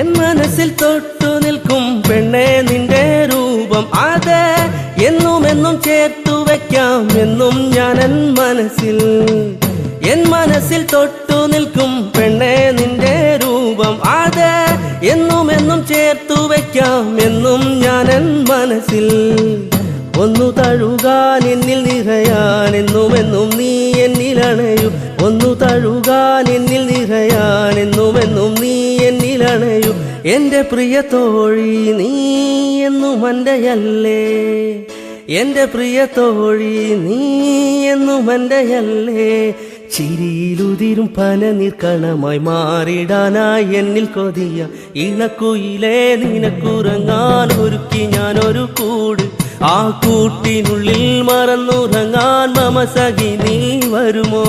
N മനസ്സിൽ തൊട്ടു നിൽക്കും പെണ്ണേ നിന്റെ രൂപം, അത് എന്നും എന്നും ചേർത്തു വയ്ക്കാം എന്നും ഞാൻ എൻ മനസ്സിൽ. എൻ മനസ്സിൽ തൊട്ടു നിൽക്കും പെണ്ണേ നിന്റെ രൂപം, അത് എന്നും എന്നും ചേർത്തു വയ്ക്കാം എന്നും ഞാൻ എൻ മനസ്സിൽ. ഒന്നു തഴുകാൻ എന്നിൽ നിറയാൻ എന്നുമെന്നും നീ എന്നിലണയൂ. ഒന്നു തഴുകാൻ എന്നിൽ നിറയാൻ എന്നുമെന്നും നീ എന്നിലണയൂ. എൻ്റെ പ്രിയ തോഴി നീ എന്നും എൻ്റെയല്ലേ, എൻ്റെ പ്രിയ തോഴി നീ എന്നും എൻ്റെയല്ലേ. ചിരിയിലുതിരും പനനീർക്കണമായി മാറിടാനായി എന്നിൽ കൊതിയ ഇണക്കുയിലേ, നിനക്കുറങ്ങാൻ ഒരുക്കി ഞാനൊരു കൂട്. ആ കൂട്ടിനുള്ളിൽ മറന്നുറങ്ങാൻ മമ സഖി നീ വരുമോ?